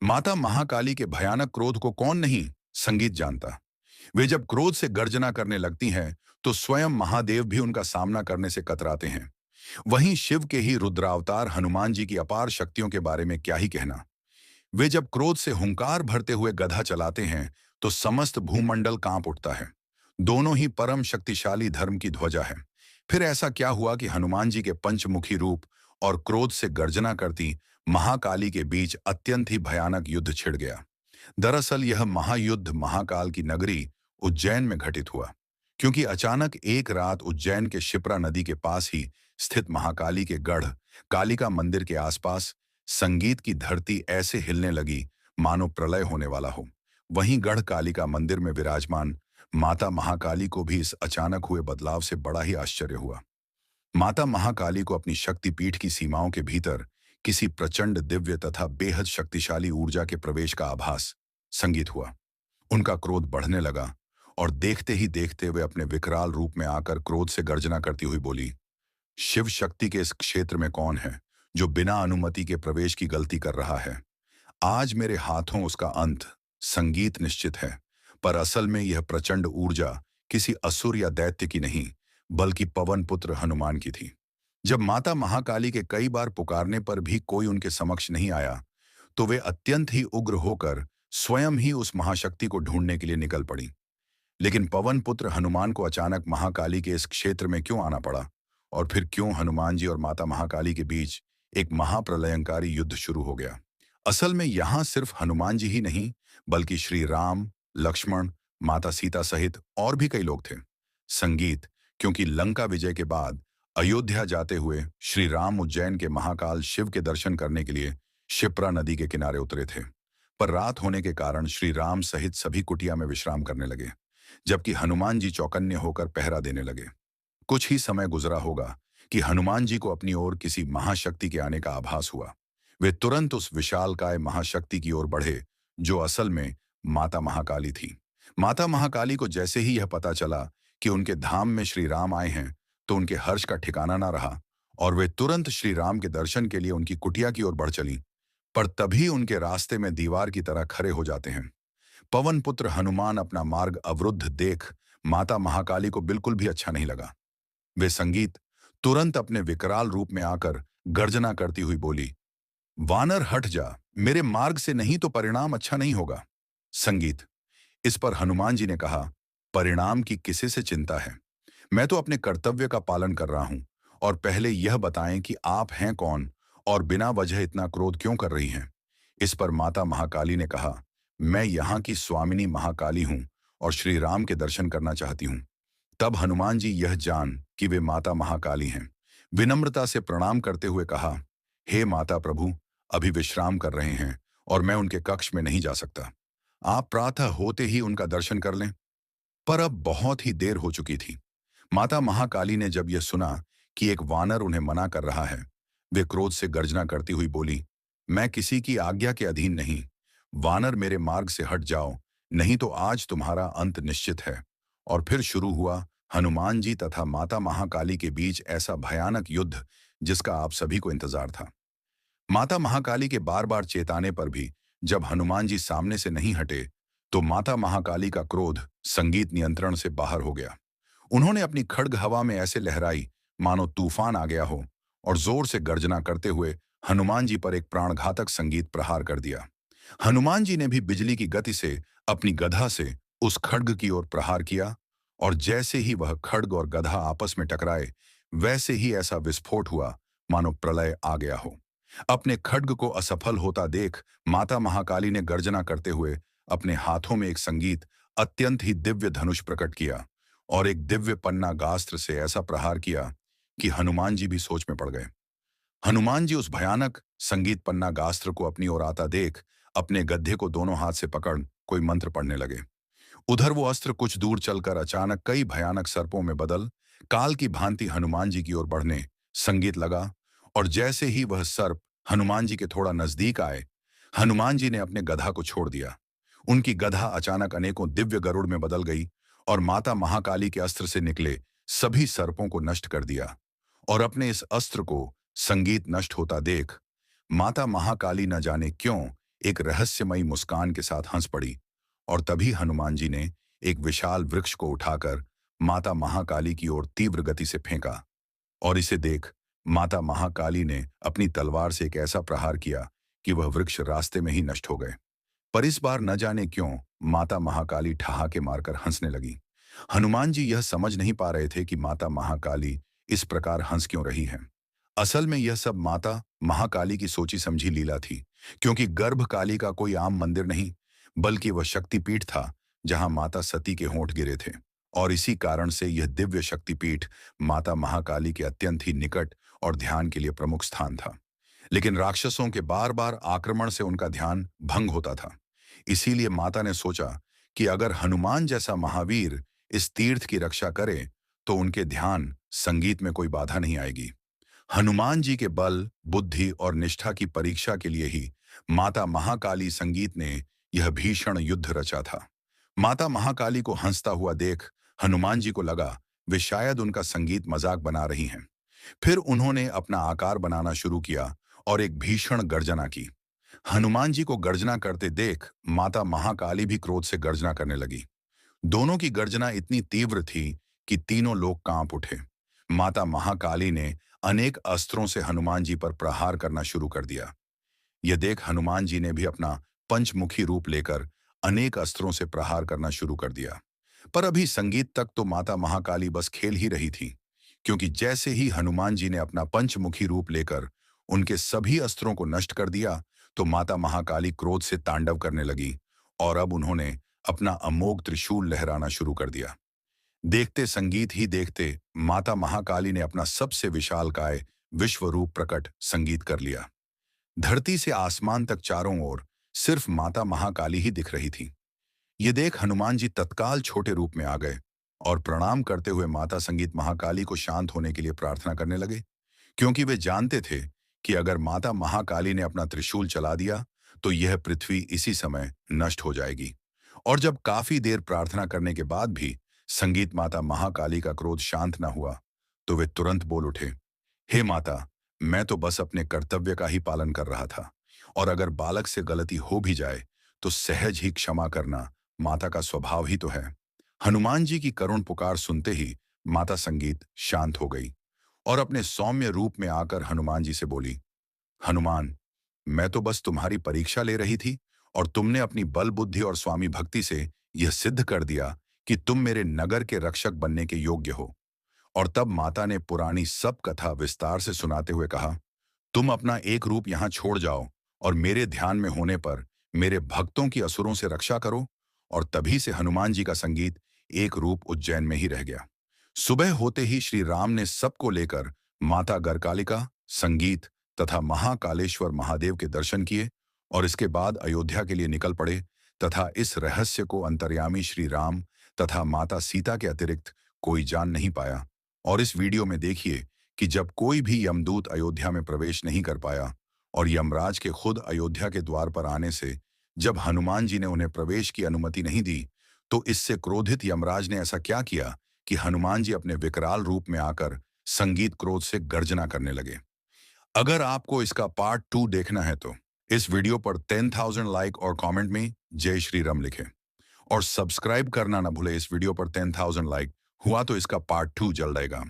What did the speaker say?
माता महाकाली के भयानक क्रोध को कौन नहीं संगीत जानता। वे जब क्रोध से गर्जना करने लगती हैं तो स्वयं महादेव भी उनका सामना करने से कतराते हैं। वहीं शिव के ही रुद्रावतार हनुमान जी की अपार शक्तियों के बारे में क्या ही कहना। वे जब क्रोध से हुंकार भरते हुए गधा चलाते हैं तो समस्त भूमंडल कांप उठता है। दोनों ही परम शक्तिशाली धर्म की ध्वजा है। फिर ऐसा क्या हुआ कि हनुमान जी के पंचमुखी रूप और क्रोध से गर्जना करती महाकाली के बीच अत्यंत ही भयानक युद्ध छिड़ गया। दरअसल यह महायुद्ध महाकाल की नगरी उज्जैन में घटित हुआ, क्योंकि अचानक एक रात उज्जैन के शिप्रा नदी के पास ही स्थित महाकाली के गढ़ कालिका मंदिर के आसपास संगीत की धरती ऐसे हिलने लगी मानो प्रलय होने वाला हो। वहीं गढ़ कालिका मंदिर में विराजमान माता महाकाली को भी इस अचानक हुए बदलाव से बड़ा ही आश्चर्य हुआ। माता महाकाली को अपनी शक्तिपीठ की सीमाओं के भीतर किसी प्रचंड दिव्य तथा बेहद शक्तिशाली ऊर्जा के प्रवेश का आभास संगीत हुआ। उनका क्रोध बढ़ने लगा और देखते ही देखते वे अपने विकराल रूप में आकर क्रोध से गर्जना करती हुई बोली, शिव शक्ति के इस क्षेत्र में कौन है जो बिना अनुमति के प्रवेश की गलती कर रहा है? आज मेरे हाथों उसका अंत संगीत निश्चित है। पर असल में यह प्रचंड ऊर्जा किसी असुर या दैत्य की नहीं, बल्कि पवन पुत्र हनुमान की थी। जब माता महाकाली के कई बार पुकारने पर भी कोई उनके समक्ष नहीं आया तो वे अत्यंत ही उग्र होकर स्वयं ही उस महाशक्ति को ढूंढने के लिए निकल पड़ी। लेकिन पवन पुत्र हनुमान को अचानक महाकाली के इस क्षेत्र में क्यों आना पड़ा, और फिर क्यों हनुमान जी और माता महाकाली के बीच एक महाप्रलयंकारी युद्ध शुरू हो गया? असल में यहां सिर्फ हनुमान जी ही नहीं, बल्कि श्री राम, लक्ष्मण, माता सीता सहित और भी कई लोग थे। संगीत, क्योंकि लंका विजय के बाद अयोध्या जाते हुए श्री राम उज्जैन के महाकाल शिव के दर्शन करने के लिए शिप्रा नदी के किनारे उतरे थे। पर रात होने के कारण श्री राम सहित सभी कुटिया में विश्राम करने लगे, जबकि हनुमान जी चौकन्ने होकर पहरा देने लगे। कुछ ही समय गुजरा होगा कि हनुमान जी को अपनी ओर किसी महाशक्ति के आने का आभास हुआ। वे तुरंत उस विशालकाय महाशक्ति की ओर बढ़े जो असल में माता महाकाली थी। माता महाकाली को जैसे ही यह पता चला कि उनके धाम में श्री राम आए हैं तो उनके हर्ष का ठिकाना ना रहा और वे तुरंत श्री राम के दर्शन के लिए उनकी कुटिया की ओर बढ़ चली। पर तभी उनके रास्ते में दीवार की तरह खड़े हो जाते हैं। पवन पुत्र हनुमान अपना मार्ग अवरुद्ध देख माता महाकाली को बिल्कुल भी अच्छा नहीं लगा। वे संगीत तुरंत अपने विकराल रूप में आकर गर्जना करती हुई बोली, वानर हट जा, मेरे मार्ग से नहीं तो परिणाम अच्छा नहीं होगा। संगीत, इस पर हनुमान जी ने कहा, परिणाम की किसी से चिंता है? मैं तो अपने कर्तव्य का पालन कर रहा हूं। और पहले यह बताएं कि आप हैं कौन और बिना वजह इतना क्रोध क्यों कर रही हैं? इस पर माता महाकाली ने कहा, मैं यहाँ की स्वामिनी महाकाली हूं और श्री राम के दर्शन करना चाहती हूं। तब हनुमान जी यह जान कि वे माता महाकाली हैं, विनम्रता से प्रणाम करते हुए कहा, हे माता प्रभु, अभी विश्राम कर रहे हैं और मैं उनके कक्ष में नहीं जा सकता। आप प्रातः होते ही उनका दर्शन कर लें। पर अब बहुत ही देर हो चुकी थी। माता महाकाली ने जब यह सुना कि एक वानर उन्हें मना कर रहा है, वे क्रोध से गर्जना करती हुई बोली, मैं किसी की आज्ञा के अधीन नहीं। वानर, मेरे मार्ग से हट जाओ, नहीं तो आज तुम्हारा अंत निश्चित है। और फिर शुरू हुआ हनुमान जी तथा माता महाकाली के बीच ऐसा भयानक युद्ध जिसका आप सभी को इंतजार था। माता महाकाली के बार बार चेताने पर भी जब हनुमान जी सामने से नहीं हटे तो माता महाकाली का क्रोध संगीत नियंत्रण से बाहर हो गया। उन्होंने अपनी खड्ग हवा में ऐसे लहराई मानो तूफान आ गया हो और जोर से गर्जना करते हुए हनुमान जी पर एक प्राणघातक संगीत प्रहार कर दिया। हनुमान जी ने भी बिजली की गति से अपनी गधा से उस खड्ग की ओर प्रहार किया और जैसे ही वह खड्ग और गधा आपस में टकराए वैसे ही ऐसा विस्फोट हुआ मानो प्रलय आ गया हो। अपने खड्ग को असफल होता देख माता महाकाली ने गर्जना करते हुए अपने हाथों में एक संगीत अत्यंत ही दिव्य धनुष प्रकट किया और एक दिव्य पन्ना गास्त्र से ऐसा प्रहार किया कि हनुमान जी भी सोच में पड़ गए। हनुमान जी उस भयानक संगीत पन्ना गास्त्र को अपनी ओर आता देख अपने गड्ढे को दोनों हाथ से पकड़ कोई मंत्र पढ़ने लगे। उधर वो अस्त्र कुछ दूर चलकर अचानक कई भयानक सर्पों में बदल काल की भांति हनुमान जी की ओर बढ़ने संगीत लगा। और जैसे ही वह सर्प हनुमान जी के थोड़ा नजदीक आए, हनुमान जी ने अपने गधा को छोड़ दिया। उनकी गधा अचानक अनेकों दिव्य गरुड़ में बदल गई और माता महाकाली के अस्त्र से निकले सभी सर्पों को नष्ट कर दिया। और अपने इस अस्त्र को संगीत नष्ट होता देख माता महाकाली न जाने क्यों एक रहस्यमयी मुस्कान के साथ हंस पड़ी और तभी हनुमान जी ने एक विशाल वृक्ष को उठाकर माता महाकाली की ओर तीव्र गति से फेंका। और इसे देख माता महाकाली ने अपनी तलवार से एक ऐसा प्रहार किया कि वह वृक्ष रास्ते में ही नष्ट हो गए। पर इस बार न जाने क्यों माता महाकाली ठहाके मारकर हंसने लगी। हनुमान जी यह समझ नहीं पा रहे थे कि माता महाकाली इस प्रकार हंस क्यों रही है। असल में यह सब माता महाकाली की सोची समझी लीला थी, क्योंकि गर्भकाली का कोई आम मंदिर नहीं, बल्कि वह शक्तिपीठ था जहां माता सती के होंठ गिरे थे। और इसी कारण से यह दिव्य शक्तिपीठ माता महाकाली के अत्यंत ही निकट और ध्यान के लिए प्रमुख स्थान था। लेकिन राक्षसों के बार बार आक्रमण से उनका ध्यान भंग होता था। इसीलिए माता ने सोचा कि अगर हनुमान जैसा महावीर इस तीर्थ की रक्षा करे तो उनके ध्यान संगीत में कोई बाधा नहीं आएगी। हनुमान जी के बल, बुद्धि और निष्ठा की परीक्षा के लिए ही माता महाकाली संगीत ने यह भीषण युद्ध रचा था। माता महाकाली को हंसता हुआ देख हनुमान जी को लगा वे शायद उनका संगीत मजाक बना रही हैं। फिर उन्होंने अपना आकार बनाना शुरू किया और एक भीषण गर्जना की। हनुमान जी को गर्जना करते देख माता महाकाली भी क्रोध से गर्जना करने लगी। दोनों की गर्जना इतनी तीव्र थी कि तीनों लोग कांप उठे। माता महाकाली ने अनेक अस्त्रों से हनुमान जी पर प्रहार करना शुरू कर दिया। यह देख हनुमान जी ने भी अपना पंचमुखी रूप लेकर अनेक अस्त्रों से प्रहार करना शुरू कर दिया। पर अभी संगीत तक तो माता महाकाली बस खेल ही रही थी, क्योंकि जैसे ही हनुमान जी ने अपना पंचमुखी रूप लेकर उनके सभी अस्त्रों को नष्ट कर दिया तो माता महाकाली क्रोध से तांडव करने लगी और अब उन्होंने अपना अमोघ त्रिशूल लहराना शुरू कर दिया। देखते संगीत ही देखते माता महाकाली ने अपना सबसे विशालकाय विश्व रूप प्रकट संगीत कर लिया। धरती से आसमान तक चारों ओर सिर्फ माता महाकाली ही दिख रही थी। ये देख हनुमान जी तत्काल छोटे रूप में आ गए और प्रणाम करते हुए माता संगीत महाकाली को शांत होने के लिए प्रार्थना करने लगे, क्योंकि वे जानते थे कि अगर माता महाकाली ने अपना त्रिशूल चला दिया तो यह पृथ्वी इसी समय नष्ट हो जाएगी। और जब काफी देर प्रार्थना करने के बाद भी संगीत माता महाकाली का क्रोध शांत न हुआ तो वे तुरंत बोल उठे, हे माता, मैं तो बस अपने कर्तव्य का ही पालन कर रहा था, और अगर बालक से गलती हो भी जाए तो सहज ही क्षमा करना माता का स्वभाव ही तो है। हनुमान जी की करुण पुकार सुनते ही माता संगीत शांत हो गई और अपने सौम्य रूप में आकर हनुमान जी से बोली, हनुमान, मैं तो बस तुम्हारी परीक्षा ले रही थी और तुमने अपनी बल बुद्धि और स्वामी भक्ति से यह सिद्ध कर दिया कि तुम मेरे नगर के रक्षक बनने के योग्य हो। और तब माता ने पुरानी सब कथा विस्तार से सुनाते हुए कहा, तुम अपना एक रूप यहाँ छोड़ जाओ और मेरे ध्यान में होने पर मेरे भक्तों की असुरों से रक्षा करो। और तभी से हनुमान जी का संगीत एक रूप उज्जैन में ही रह गया। सुबह होते ही श्री राम ने सबको लेकर माता गरकालिका, संगीत तथा महाकालेश्वर महादेव के दर्शन किए और इसके बाद अयोध्या के लिए निकल पड़े तथा इस रहस्य को अंतर्यामी श्री राम तथा माता सीता के अतिरिक्त कोई जान नहीं पाया। और इस वीडियो में देखिए कि जब कोई भी यमदूत अयोध्या में प्रवेश नहीं कर पाया और यमराज के खुद अयोध्या के द्वार पर आने से जब हनुमान जी ने उन्हें प्रवेश की अनुमति नहीं दी तो इससे क्रोधित यमराज ने ऐसा क्या किया कि हनुमान जी अपने विकराल रूप में आकर संगीत क्रोध से गर्जना करने लगे। अगर आपको इसका पार्ट 2 देखना है तो इस वीडियो पर 10,000 लाइक और कमेंट में जय श्री राम लिखें और सब्सक्राइब करना ना भूले। इस वीडियो पर 10,000 लाइक हुआ तो इसका पार्ट 2 जल्द आएगा।